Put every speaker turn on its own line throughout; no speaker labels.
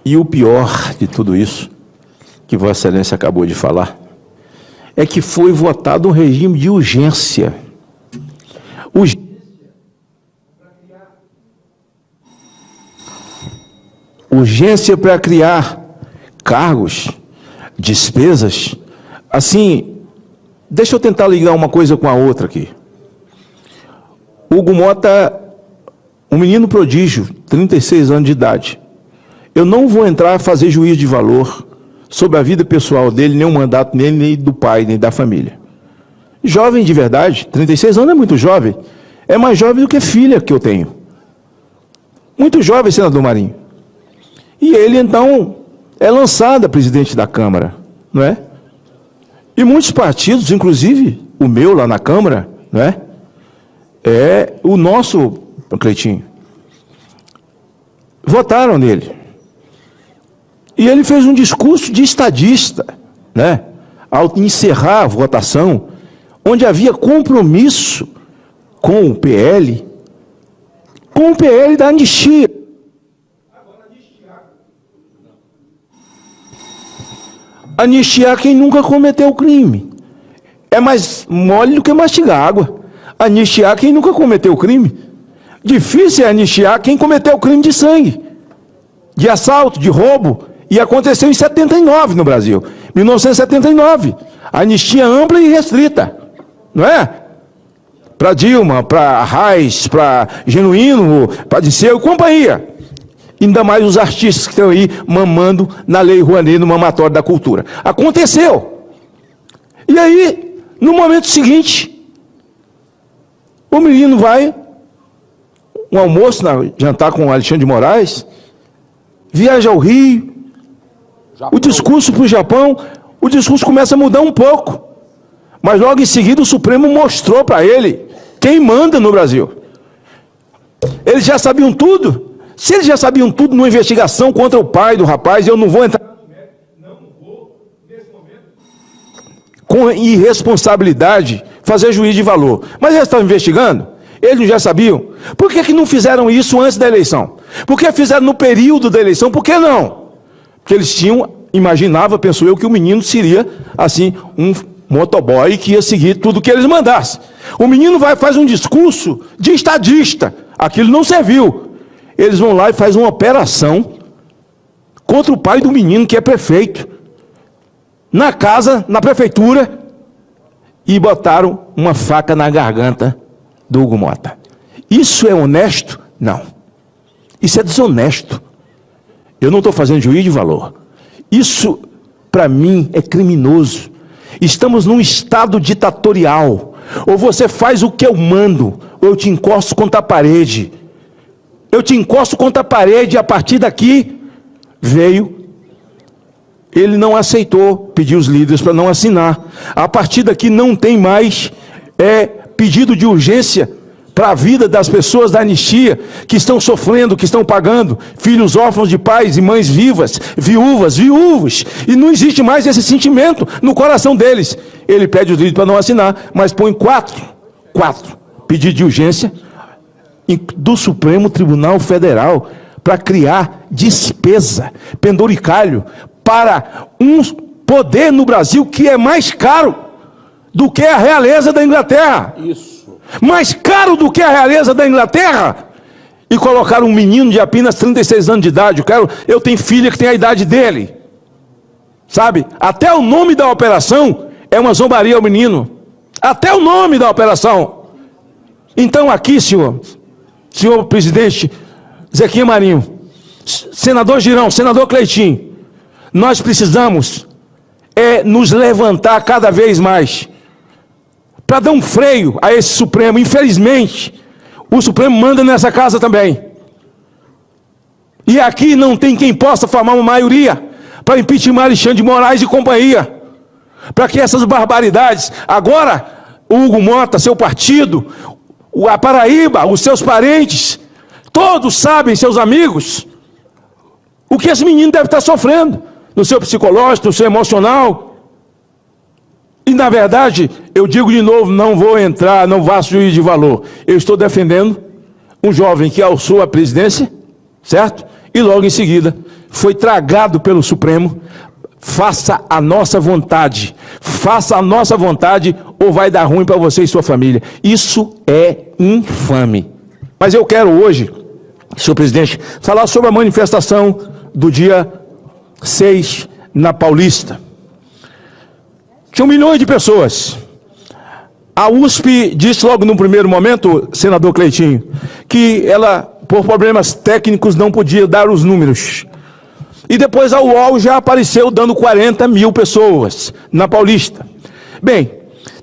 E o pior de tudo isso, que Vossa Excelência acabou de falar, é que foi votado um regime de urgência. Urgência para criar cargos, despesas. Assim, deixa eu tentar ligar uma coisa com a outra aqui. Hugo Mota, um menino prodígio, 36 anos de idade. Eu não vou entrar a fazer juízo de valor sobre a vida pessoal dele, nem o mandato dele, nem do pai, nem da família. Jovem de verdade, 36 anos é muito jovem. É mais jovem do que a filha que eu tenho. Muito jovem, senador Marinho. E ele, então, é lançado a presidente da Câmara, não é? E muitos partidos, inclusive o meu lá na Câmara, não é? É o nosso, Cleitinho, votaram nele. E ele fez um discurso de estadista, né? Ao encerrar a votação, onde havia compromisso com o PL da anistia. Anistiar quem nunca cometeu crime. É mais mole do que mastigar água. Anistiar quem nunca cometeu crime. Difícil é anistiar quem cometeu crime de sangue, de assalto, de roubo. E aconteceu em 79 no Brasil. 1979. Anistia ampla e restrita. Não é? Para Dilma, para Reis, para Genuíno, para Disseu e companhia. Ainda mais os artistas que estão aí mamando na Lei Rouanet, no mamatório da cultura. Aconteceu. E aí, no momento seguinte, o menino vai, um almoço, jantar com o Alexandre de Moraes, viaja ao Rio, o discurso para o Japão, o discurso começa a mudar um pouco. Mas logo em seguida o Supremo mostrou para ele quem manda no Brasil. Eles já sabiam tudo. Se eles já sabiam tudo numa investigação contra o pai do rapaz, eu não vou entrar nesse momento, com irresponsabilidade, fazer juízo de valor. Mas eles estavam investigando? Eles já sabiam? Por que não fizeram isso antes da eleição? Por que fizeram no período da eleição? Por que não? Porque eles imaginava, penso eu, que o menino seria, assim, um motoboy que ia seguir tudo que eles mandassem. O menino faz um discurso de estadista. Aquilo não serviu. Eles vão lá e fazem uma operação contra o pai do menino, que é prefeito, na casa, na prefeitura, e botaram uma faca na garganta do Hugo Mota. Isso é honesto? Não. Isso é desonesto. Eu não estou fazendo juízo de valor. Isso, para mim, é criminoso. Estamos num estado ditatorial. Ou você faz o que eu mando, ou eu te encosto contra a parede. Eu te encosto contra a parede e a partir daqui veio. Ele não aceitou, pediu os líderes para não assinar. A partir daqui não tem mais pedido de urgência para a vida das pessoas da anistia, que estão sofrendo, que estão pagando, filhos órfãos de pais e mães vivas, viúvas, viúvos, e não existe mais esse sentimento no coração deles. Ele pede os líderes para não assinar, mas põe quatro pedidos de urgência do Supremo Tribunal Federal para criar despesa, penduricalho, para um poder no Brasil que é mais caro do que a realeza da Inglaterra. Isso. Mais caro do que a realeza da Inglaterra. E colocaram um menino de apenas 36 anos de idade. Eu tenho filha que tem a idade dele. Sabe? Até o nome da operação é uma zombaria ao menino. Até o nome da operação. Então aqui, senhor presidente Zequinha Marinho, senador Girão, senador Cleitinho, nós precisamos nos levantar cada vez mais para dar um freio a esse Supremo. Infelizmente, o Supremo manda nessa casa também. E aqui não tem quem possa formar uma maioria para impeachment Alexandre de Moraes e companhia. Para que essas barbaridades... Agora, o Hugo Mota, seu partido, a Paraíba, os seus parentes, todos sabem, seus amigos, o que esse menino deve estar sofrendo, no seu psicológico, no seu emocional. E, na verdade, eu digo de novo, não vou entrar, não faço juízo de valor. Eu estou defendendo um jovem que alçou a presidência, certo? E logo em seguida foi tragado pelo Supremo. Faça a nossa vontade. Faça a nossa vontade ou vai dar ruim para você e sua família. Isso é infame. Mas eu quero hoje, senhor presidente, falar sobre a manifestação do dia 6 na Paulista. Tinham milhões de pessoas. A USP disse logo no primeiro momento, senador Cleitinho, que ela, por problemas técnicos, não podia dar os números. E depois a UOL já apareceu dando 40 mil pessoas na Paulista. Bem,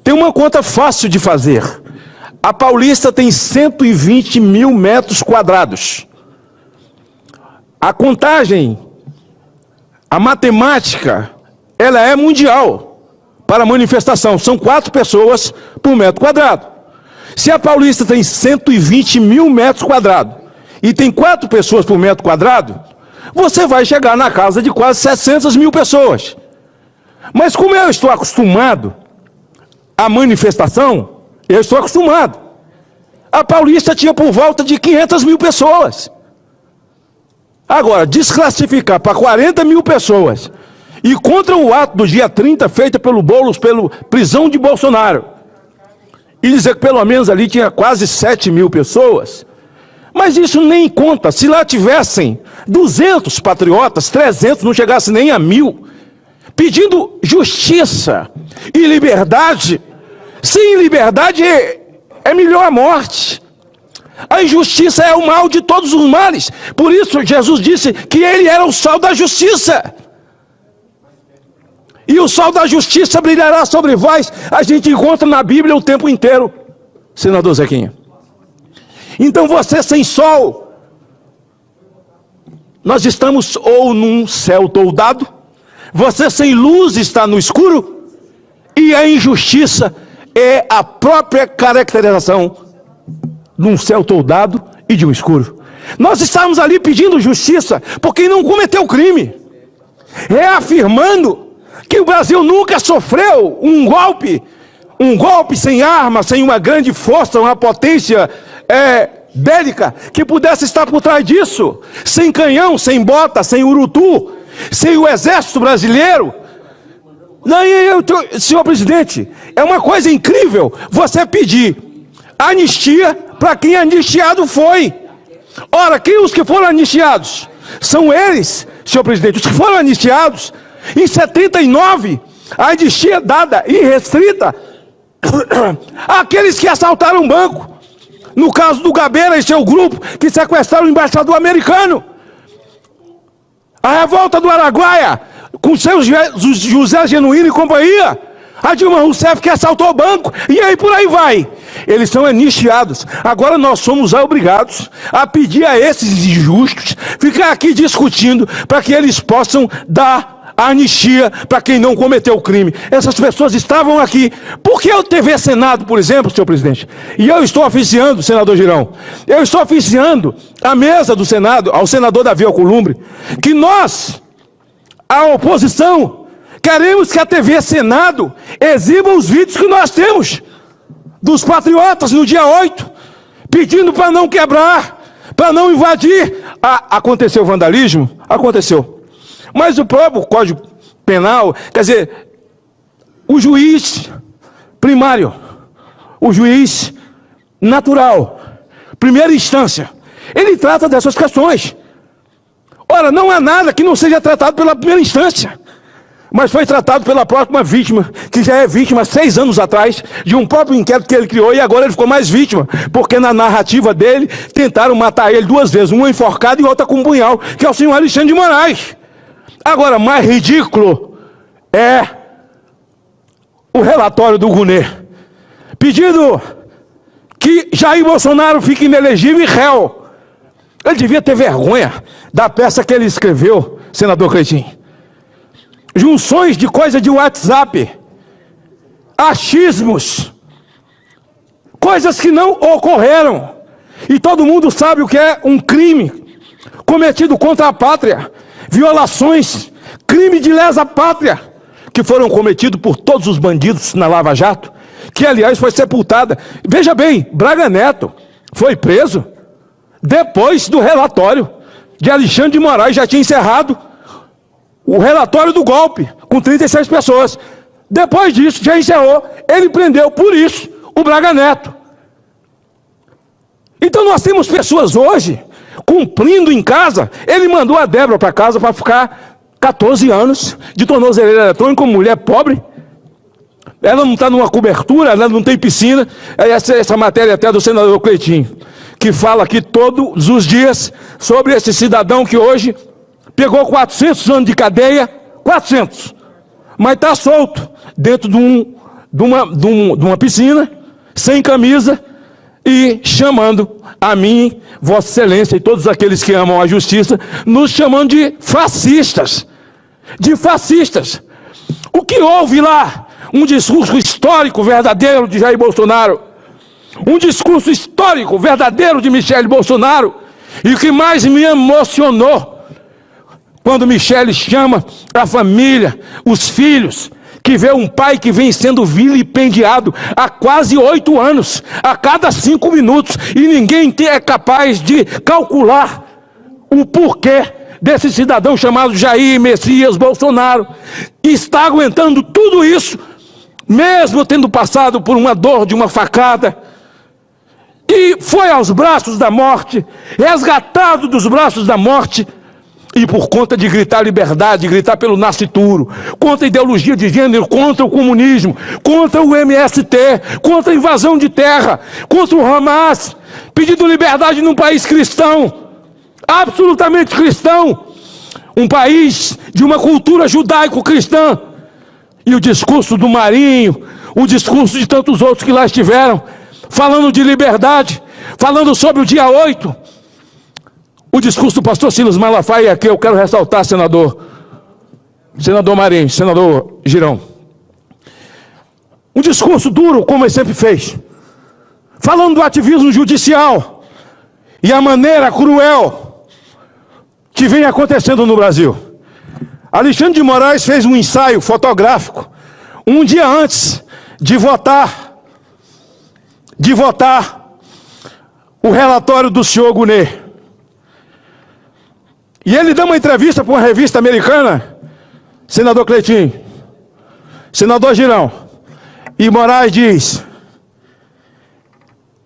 tem uma conta fácil de fazer. A Paulista tem 120 mil metros quadrados. A contagem, a matemática, ela é mundial para manifestação. São 4 pessoas por metro quadrado. Se a Paulista tem 120 mil metros quadrados e tem 4 pessoas por metro quadrado, você vai chegar na casa de quase 700 mil pessoas. Mas como eu estou acostumado à manifestação, eu estou acostumado. A Paulista tinha por volta de 500 mil pessoas. Agora, desclassificar para 40 mil pessoas e contra o ato do dia 30 feito pelo Boulos, pela prisão de Bolsonaro, e dizer que pelo menos ali tinha quase 7 mil pessoas, mas isso nem conta. Se lá tivessem 200 patriotas, 300, não chegasse nem a 1000, pedindo justiça e liberdade. Sem liberdade é melhor a morte. A injustiça é o mal de todos os males. Por isso Jesus disse que ele era o sol da justiça. E o sol da justiça brilhará sobre vós. A gente encontra na Bíblia o tempo inteiro, senador Zequinha. Então você sem sol, nós estamos ou num céu toldado, você sem luz está no escuro, e a injustiça é a própria caracterização de um céu toldado e de um escuro. Nós estamos ali pedindo justiça por quem não cometeu crime, reafirmando que o Brasil nunca sofreu um golpe sem arma, sem uma grande força, uma potência bélica que pudesse estar por trás disso, sem canhão, sem bota, sem urutu, sem o exército brasileiro. Não, senhor presidente, é uma coisa incrível você pedir anistia para quem anistiado foi. Ora, quem os que foram anistiados? São eles, senhor presidente, os que foram anistiados. Em 79, a anistia dada e restrita àqueles que assaltaram um banco. No caso do Gabeira e seu grupo, que sequestraram o embaixador americano. A revolta do Araguaia, com seu José Genuíno e companhia. A Dilma Rousseff que assaltou o banco. E aí por aí vai. Eles são anistiados. Agora nós somos obrigados a pedir a esses injustos ficar aqui discutindo para que eles possam dar a anistia para quem não cometeu o crime. Essas pessoas estavam aqui. Por que o TV Senado, por exemplo, senhor presidente? E eu estou oficiando, senador Girão, eu estou oficiando a mesa do Senado, ao senador Davi Alcolumbre, que nós, a oposição, queremos que a TV Senado exiba os vídeos que nós temos dos patriotas no dia 8, pedindo para não quebrar, para não invadir. Aconteceu vandalismo? Aconteceu. Mas o próprio Código Penal, quer dizer, o juiz primário, o juiz natural, primeira instância, ele trata dessas questões. Ora, não há nada que não seja tratado pela primeira instância, mas foi tratado pela própria vítima, que já é vítima 6 anos atrás, de um próprio inquérito que ele criou, e agora ele ficou mais vítima, porque na narrativa dele, tentaram matar ele 2 vezes, uma enforcada e outra com um punhal, que é o senhor Alexandre de Moraes. Agora, mais ridículo é o relatório do Gunê, pedindo que Jair Bolsonaro fique inelegível e réu. Ele devia ter vergonha da peça que ele escreveu, senador Cleitinho. Junções de coisa de WhatsApp, achismos, coisas que não ocorreram. E todo mundo sabe o que é um crime cometido contra a pátria. Violações, crime de lesa pátria, que foram cometidos por todos os bandidos na Lava Jato, que aliás foi sepultada. Veja bem, Braga Neto foi preso depois do relatório de Alexandre de Moraes já tinha encerrado. o relatório do golpe, com 36 pessoas. Depois disso, já encerrou, ele prendeu por isso o Braga Neto. Então nós temos pessoas hoje, cumprindo em casa. Ele mandou a Débora para casa para ficar 14 anos de tornozeleira eletrônica, como mulher pobre. Ela não está numa cobertura, ela não tem piscina. Essa matéria até do senador Cleitinho, que fala aqui todos os dias sobre esse cidadão que hoje pegou 400 anos de cadeia, 400, mas está solto dentro de uma piscina, sem camisa, e chamando a mim, Vossa Excelência e todos aqueles que amam a justiça, nos chamando de fascistas. De fascistas. O que houve lá? Um discurso histórico verdadeiro de Jair Bolsonaro. Um discurso histórico verdadeiro de Michele Bolsonaro. E o que mais me emocionou, quando Michele chama a família, os filhos, que vê um pai que vem sendo vilipendiado há quase 8 anos, a cada 5 minutos, e ninguém é capaz de calcular o porquê desse cidadão chamado Jair Messias Bolsonaro, que está aguentando tudo isso, mesmo tendo passado por uma dor de uma facada, e foi aos braços da morte, resgatado dos braços da morte, e por conta de gritar liberdade, gritar pelo nascituro, contra a ideologia de gênero, contra o comunismo, contra o MST, contra a invasão de terra, contra o Hamas, pedindo liberdade num país cristão, absolutamente cristão, um país de uma cultura judaico-cristã. E o discurso do Marinho, o discurso de tantos outros que lá estiveram, falando de liberdade, falando sobre o dia 8, o discurso do pastor Silas Malafaia, que eu quero ressaltar, senador Marinho, senador Girão. Um discurso duro, como ele sempre fez, falando do ativismo judicial e a maneira cruel que vem acontecendo no Brasil. Alexandre de Moraes fez um ensaio fotográfico um dia antes de votar o relatório do senhor Gunê. E ele dá uma entrevista para uma revista americana, senador Cleitinho, senador Girão, e Moraes diz: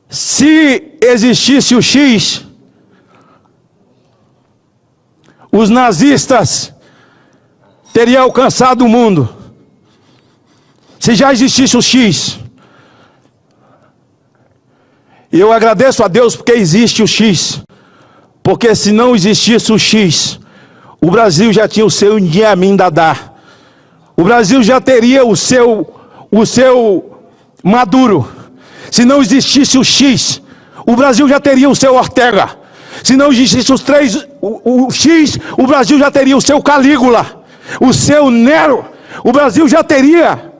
se existisse o X, os nazistas teriam alcançado o mundo. Se já existisse o X. E eu agradeço a Deus porque existe o X. Porque se não existisse o X, o Brasil já tinha o seu Idi Amin Dada. O Brasil já teria o seu Maduro. Se não existisse o X, o Brasil já teria o seu Ortega. Se não existisse o X, o Brasil já teria o seu Calígula, o seu Nero. O Brasil já teria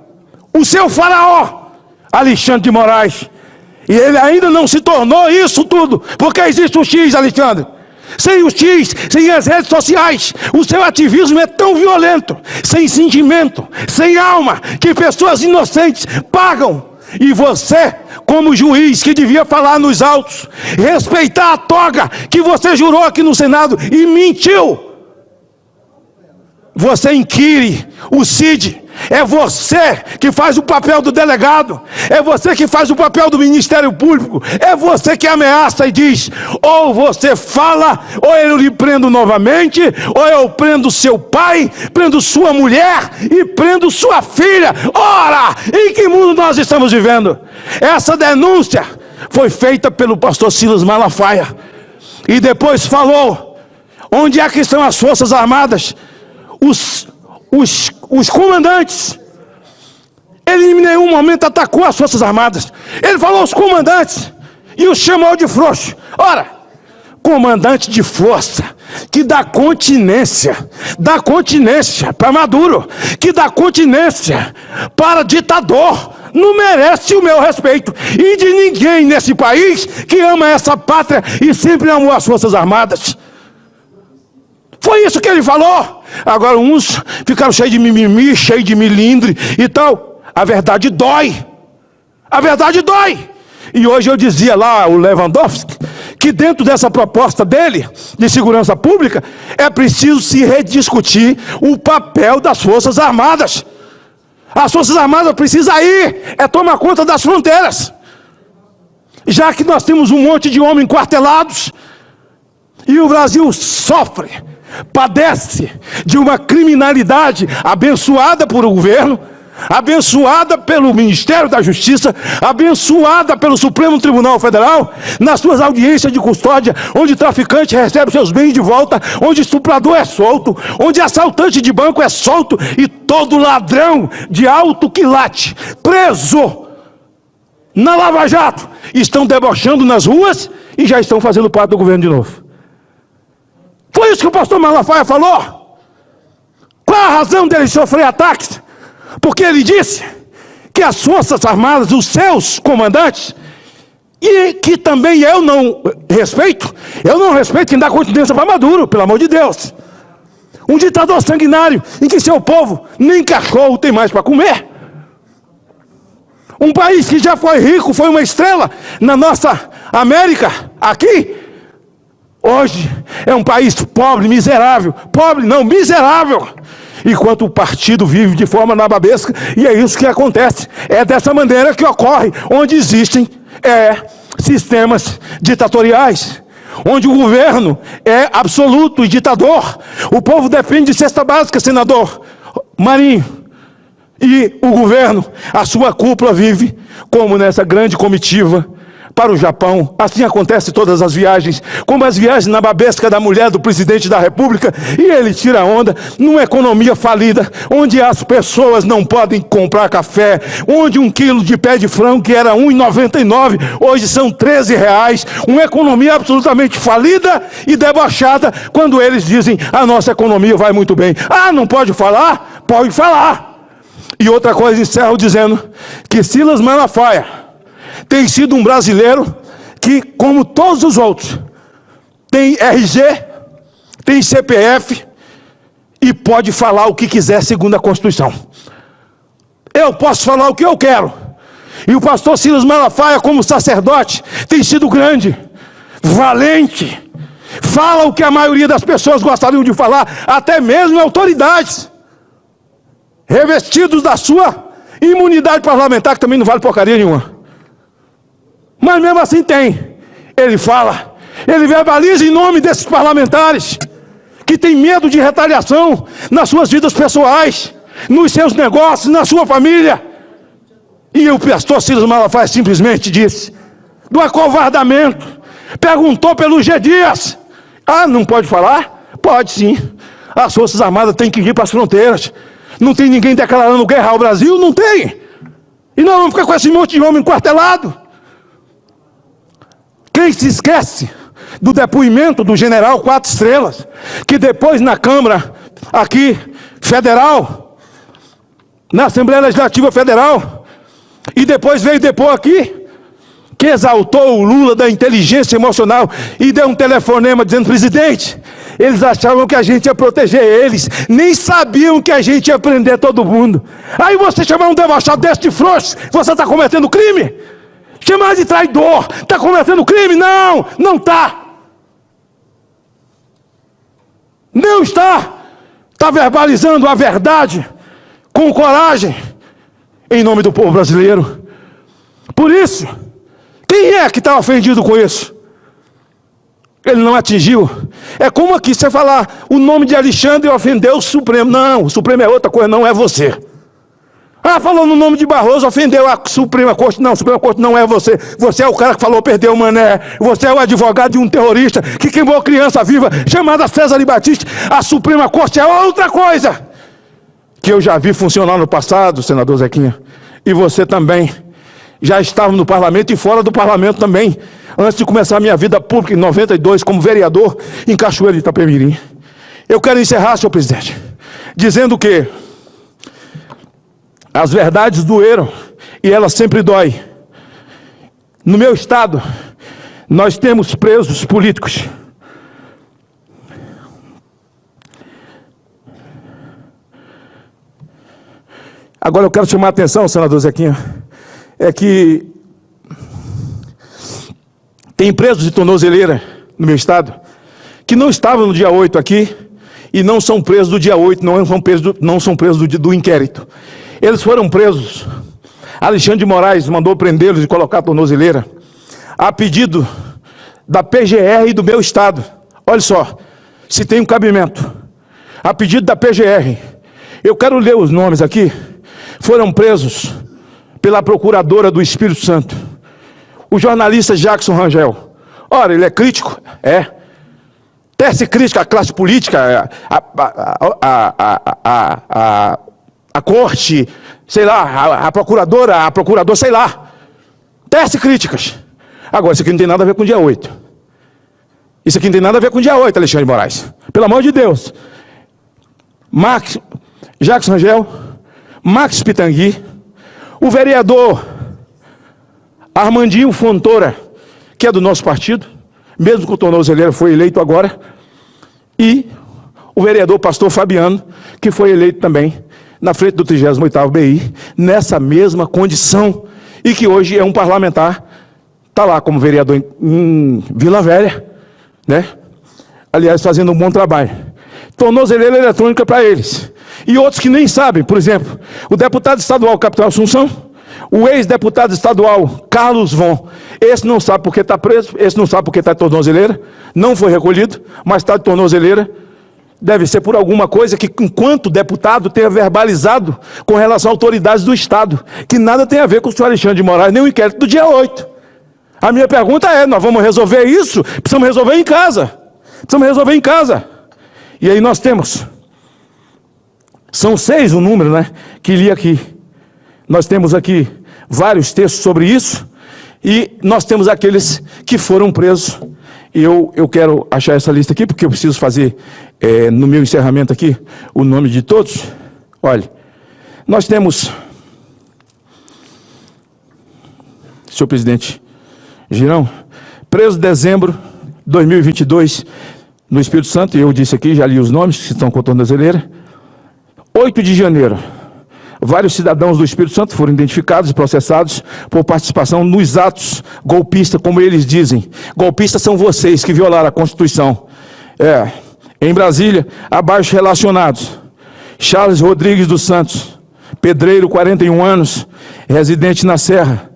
o seu faraó, Alexandre de Moraes. E ele ainda não se tornou isso tudo, porque existe o X, Alexandre. Sem o X, sem as redes sociais, o seu ativismo é tão violento, sem sentimento, sem alma, que pessoas inocentes pagam. E você, como juiz que devia falar nos autos, respeitar a toga que você jurou aqui no Senado e mentiu, você inquire o CID. É você que faz o papel do delegado, é você que faz o papel do Ministério Público, é você que ameaça e diz: ou você fala, ou eu lhe prendo novamente, ou eu prendo seu pai, prendo sua mulher e prendo sua filha. Ora, em que mundo nós estamos vivendo? Essa denúncia foi feita pelo pastor Silas Malafaia, e depois falou: onde é que estão as Forças Armadas? Os comandantes. Ele em nenhum momento atacou as Forças Armadas. Ele falou os comandantes e os chamou de frouxo. Ora, comandante de força que dá continência para Maduro, que dá continência para ditador, não merece o meu respeito e de ninguém nesse país que ama essa pátria e sempre amou as Forças Armadas. Foi isso que ele falou. Agora uns ficaram cheios de mimimi, cheios de milindre e tal. A verdade dói. A verdade dói. E hoje eu dizia lá, o Lewandowski, que dentro dessa proposta dele, de segurança pública, é preciso se rediscutir o papel das Forças Armadas. As Forças Armadas precisam ir, tomar conta das fronteiras. Já que nós temos um monte de homens enquartelados, e o Brasil sofre, padece de uma criminalidade abençoada por o governo, abençoada pelo Ministério da Justiça, abençoada pelo Supremo Tribunal Federal, nas suas audiências de custódia, onde traficante recebe seus bens de volta, onde estuprador é solto, onde assaltante de banco é solto, e todo ladrão de alto quilate, preso na Lava Jato, estão debochando nas ruas e já estão fazendo parte do governo de novo. Foi isso que o pastor Malafaia falou. Qual a razão dele sofrer ataques? Porque ele disse que as Forças Armadas, os seus comandantes, e que também eu não respeito quem dá continência para Maduro, pelo amor de Deus. Um ditador sanguinário, em que seu povo nem cachorro tem mais para comer. Um país que já foi rico, foi uma estrela na nossa América, aqui, hoje é um país pobre, miserável. Pobre não, miserável. Enquanto o partido vive de forma nababesca, e é isso que acontece. É dessa maneira que ocorre, onde existem sistemas ditatoriais, onde o governo é absoluto e ditador. O povo depende de cesta básica, senador Marinho. E o governo, a sua cúpula vive como nessa grande comitiva para o Japão. Assim acontece todas as viagens, como as viagens na babesca da mulher do presidente da República, e ele tira onda numa economia falida, onde as pessoas não podem comprar café, onde 1 quilo de pé de frango, que era R$ 1,99, hoje são R$ 13, uma economia absolutamente falida e debochada, quando eles dizem, a nossa economia vai muito bem. Ah, não pode falar? Pode falar. E outra coisa, encerro dizendo que Silas Malafaia tem sido um brasileiro que, como todos os outros, tem RG, tem CPF e pode falar o que quiser segundo a Constituição. Eu posso falar o que eu quero. E o pastor Silas Malafaia, como sacerdote, tem sido grande, valente, fala o que a maioria das pessoas gostariam de falar, até mesmo autoridades, revestidos da sua imunidade parlamentar, que também não vale porcaria nenhuma. Mas mesmo assim tem. Ele fala, ele verbaliza em nome desses parlamentares, que tem medo de retaliação nas suas vidas pessoais, nos seus negócios, na sua família. E o pastor Silas Malafaia simplesmente disse, do acovardamento, perguntou pelo G. Dias. Ah, não pode falar? Pode sim. As Forças Armadas têm que ir para as fronteiras. Não tem ninguém declarando guerra ao Brasil? Não tem. E nós vamos ficar com esse monte de homem enquartelado. Quem se esquece do depoimento do general 4 estrelas, que depois na Câmara aqui, federal, na Assembleia Legislativa Federal, e depois veio depor aqui, que exaltou o Lula da inteligência emocional e deu um telefonema dizendo, presidente, eles achavam que a gente ia proteger eles, nem sabiam que a gente ia prender todo mundo. Aí você chamar um debochado desse de frouxo, você está cometendo crime? Chamar de traidor, está cometendo crime? Não, não está. Não está. Está verbalizando a verdade com coragem em nome do povo brasileiro. Por isso, quem é que está ofendido com isso? Ele não atingiu. É como aqui você falar o nome de Alexandre e ofendeu o Supremo. Não, o Supremo é outra coisa, não é você. Ah, falou no nome de Barroso, ofendeu a Suprema Corte. Não, a Suprema Corte não é você. Você é o cara que falou perdeu o mané. Você é o advogado de um terrorista que queimou criança viva, chamada César e Batista. A Suprema Corte é outra coisa que eu já vi funcionar no passado, senador Zequinha. E você também. Já estava no parlamento e fora do parlamento também. Antes de começar a minha vida pública, em 92, como vereador em Cachoeira de Itapemirim. Eu quero encerrar, senhor presidente, dizendo que as verdades doeram e elas sempre dói. No meu estado, nós temos presos políticos. Agora eu quero chamar a atenção, senador Zequinha, é que Tem presos de tornozeleira no meu estado que não estavam no dia 8 aqui e não são presos do dia 8, não são presos do inquérito. Eles foram presos. Alexandre de Moraes mandou prendê-los e colocar a tornozeleira a pedido da PGR do meu estado. Olha só, se tem um cabimento. A pedido da PGR. Eu quero ler os nomes aqui. Foram presos pela procuradora do Espírito Santo. O jornalista Jackson Rangel. Ora, ele é crítico? É. Tece crítica à classe política, a corte, sei lá, a procurador, sei lá. Tece críticas. Agora, isso aqui não tem nada a ver com o dia 8. Isso aqui não tem nada a ver com o dia 8, Alexandre de Moraes. Pelo amor de Deus. Jackson Rangel, Max Pitangui, o vereador Armandinho Fontoura, que é do nosso partido, mesmo com o tornozeleiro, foi eleito agora, e o vereador Pastor Fabiano, que foi eleito também na frente do 38º BI, nessa mesma condição, e que hoje é um parlamentar, está lá como vereador em Vila Velha, né? Aliás, fazendo um bom trabalho. Tornozeleira eletrônica para eles. E outros que nem sabem, por exemplo, o deputado estadual Capitão Assunção, o ex-deputado estadual Carlos Von, esse não sabe porque está preso, esse não sabe porque está de tornozeleira, não foi recolhido, mas está de tornozeleira, deve ser por alguma coisa que, enquanto deputado, tenha verbalizado com relação a autoridades do Estado, que nada tem a ver com o senhor Alexandre de Moraes, nem o inquérito do dia 8. A minha pergunta é, nós vamos resolver isso? Precisamos resolver em casa. Precisamos resolver em casa. E aí nós temos, são 6 o número, né, que li aqui. Nós temos aqui vários textos sobre isso, e nós temos aqueles que foram presos. E eu quero achar essa lista aqui, porque eu preciso fazer, no meu encerramento aqui, o nome de todos. Olha, nós temos, senhor presidente Girão, preso em dezembro de 2022, no Espírito Santo, e eu disse aqui, já li os nomes, que estão com a tornozeleira. 8 de janeiro, vários cidadãos do Espírito Santo foram identificados e processados por participação nos atos golpistas, como eles dizem. Golpistas são vocês que violaram a Constituição. Em Brasília, abaixo relacionados: Charles Rodrigues dos Santos, pedreiro, 41 anos, residente na Serra.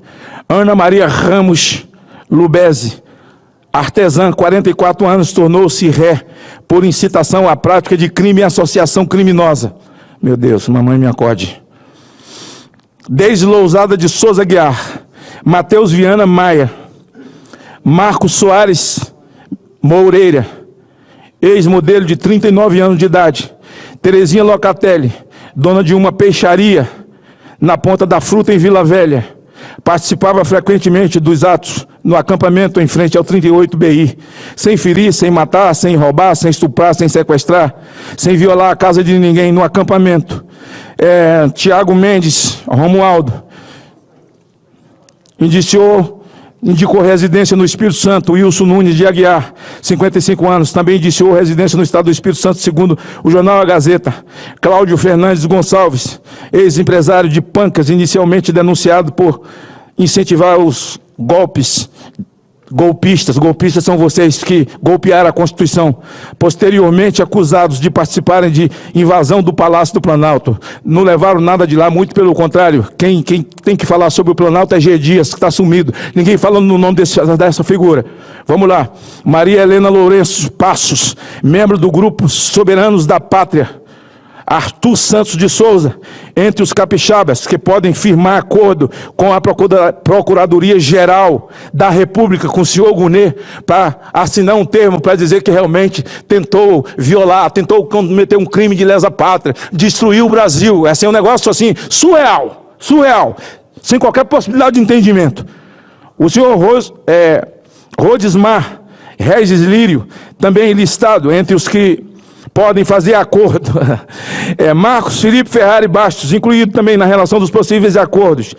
Ana Maria Ramos Lubeze, artesã, 44 anos, tornou-se ré por incitação à prática de crime e associação criminosa. Meu Deus, mamãe me acorde. Deise Lousada de Souza Guiar, Matheus Viana Maia, Marcos Soares Moreira, ex-modelo de 39 anos de idade. Terezinha Locatelli, dona de uma peixaria na Ponta da Fruta, em Vila Velha. Participava frequentemente dos atos no acampamento em frente ao 38 BI, sem ferir, sem matar, sem roubar, sem estuprar, sem sequestrar, sem violar a casa de ninguém no acampamento. Tiago Mendes Romualdo indicou residência no Espírito Santo. Wilson Nunes de Aguiar, 55 anos, também indiciou residência no estado do Espírito Santo, segundo o jornal A Gazeta. Cláudio Fernandes Gonçalves, ex-empresário de Pancas, inicialmente denunciado por incentivar os golpistas. Golpistas são vocês que golpearam a Constituição. Posteriormente acusados de participarem de invasão do Palácio do Planalto. Não levaram nada de lá, muito pelo contrário. Quem tem que falar sobre o Planalto é G. Dias, que está sumido. Ninguém falando no nome dessa figura. Vamos lá. Maria Helena Lourenço Passos, membro do grupo Soberanos da Pátria. Arthur Santos de Souza, entre os capixabas que podem firmar acordo com a Procuradoria-Geral da República, com o senhor Gonet, para assinar um termo para dizer que realmente tentou violar, tentou cometer um crime de lesa pátria, destruiu o Brasil. Esse é um negócio assim, surreal, sem qualquer possibilidade de entendimento. O senhor Rodismar Regis Lírio, também listado entre os que podem fazer acordo. Marcos Felipe Ferrari Bastos, incluído também na relação dos possíveis acordos.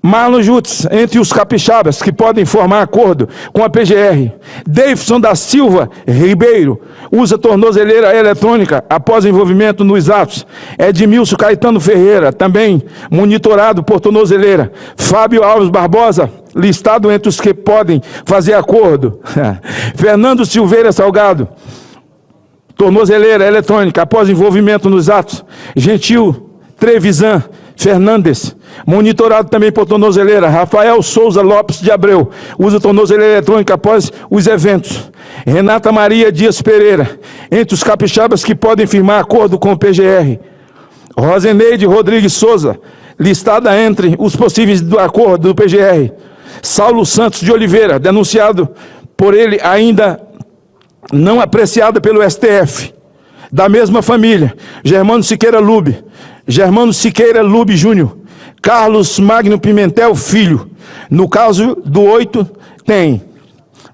Marlon Jutz, entre os capixabas que podem formar acordo com a PGR. Davidson da Silva Ribeiro, usa tornozeleira eletrônica após envolvimento nos atos. Edmilson Caetano Ferreira, também monitorado por tornozeleira. Fábio Alves Barbosa, listado entre os que podem fazer acordo. Fernando Silveira Salgado, tornozeleira eletrônica, após envolvimento nos atos. Gentil Trevisan Fernandes, monitorado também por tornozeleira. Rafael Souza Lopes de Abreu, usa tornozeleira eletrônica após os eventos. Renata Maria Dias Pereira, entre os capixabas que podem firmar acordo com o PGR. Roseneide Rodrigues Souza, listada entre os possíveis do acordo do PGR. Saulo Santos de Oliveira, denunciado por ele ainda não apreciada pelo STF. Da mesma família, Germano Siqueira Lube Júnior, Carlos Magno Pimentel Filho. No caso do 8, tem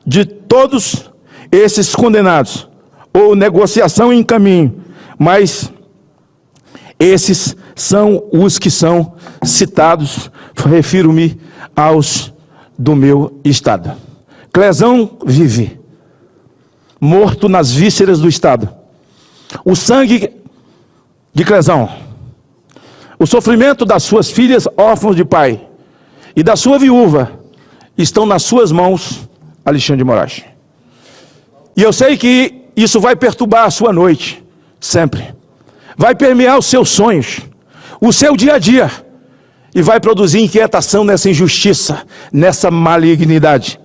de todos esses condenados, ou negociação em caminho, mas esses são os que são citados, refiro-me aos do meu estado. Clesão vive, morto nas vísceras do estado. O sangue de Clesão, o sofrimento das suas filhas órfãos de pai e da sua viúva estão nas suas mãos, Alexandre de Moraes. E eu sei que isso vai perturbar a sua noite, sempre. Vai permear os seus sonhos, o seu dia a dia, e vai produzir inquietação nessa injustiça, nessa malignidade.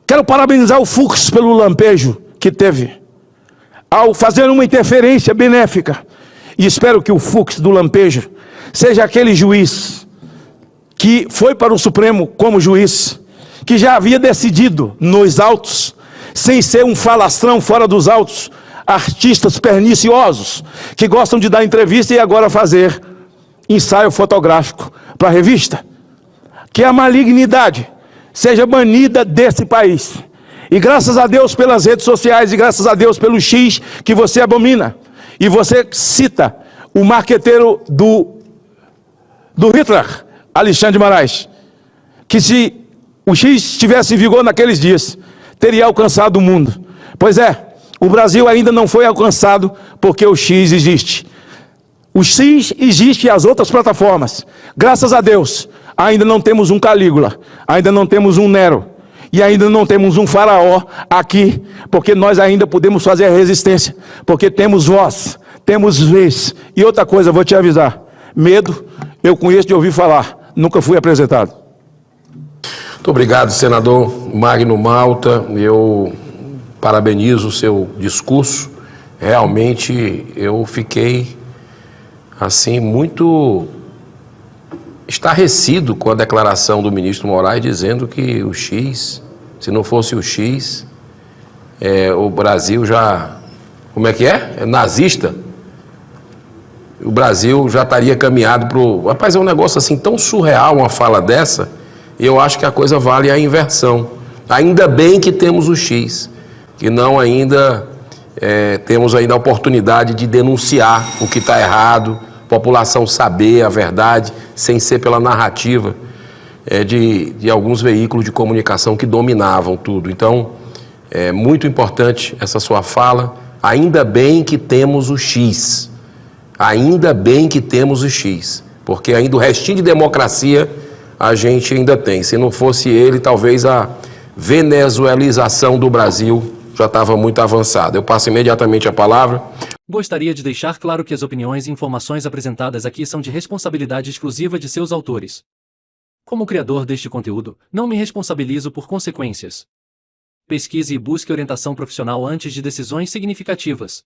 Quero parabenizar o Fux pelo lampejo que teve, ao fazer uma interferência benéfica, e espero que o Fux do lampejo seja aquele juiz que foi para o Supremo como juiz, que já havia decidido nos autos, sem ser um falastrão fora dos autos, artistas perniciosos, que gostam de dar entrevista e agora fazer ensaio fotográfico para a revista. Que a malignidade seja banida desse país. E graças a Deus pelas redes sociais, e graças a Deus pelo X que você abomina. E você cita o marqueteiro do Hitler, Alexandre de Moraes, que se o X estivesse em vigor naqueles dias, teria alcançado o mundo. Pois é, o Brasil ainda não foi alcançado porque o X existe. O X existe e as outras plataformas. Graças a Deus, ainda não temos um Calígula, ainda não temos um Nero, e ainda não temos um faraó aqui, porque nós ainda podemos fazer a resistência, porque temos voz, temos vez. E outra coisa, vou te avisar, medo, eu conheço de ouvir falar, nunca fui apresentado.
Muito obrigado, senador Magno Malta, eu parabenizo o seu discurso, realmente eu fiquei, assim, muito estarrecido com a declaração do ministro Moraes dizendo que o X, se não fosse o X, o Brasil já, como é que é? É nazista. O Brasil já estaria caminhado para o... Rapaz, é um negócio assim tão surreal uma fala dessa, e eu acho que a coisa vale a inversão. Ainda bem que temos o X, que não ainda temos ainda a oportunidade de denunciar o que está errado, população saber a verdade, sem ser pela narrativa de alguns veículos de comunicação que dominavam tudo. Então, é muito importante essa sua fala. Ainda bem que temos o X. Ainda bem que temos o X. Porque ainda o restinho de democracia a gente ainda tem. Se não fosse ele, talvez a venezuelização do Brasil já estava muito avançada. Eu passo imediatamente a palavra.
Gostaria de deixar claro que as opiniões e informações apresentadas aqui são de responsabilidade exclusiva de seus autores. Como criador deste conteúdo, não me responsabilizo por consequências. Pesquise e busque orientação profissional antes de decisões significativas.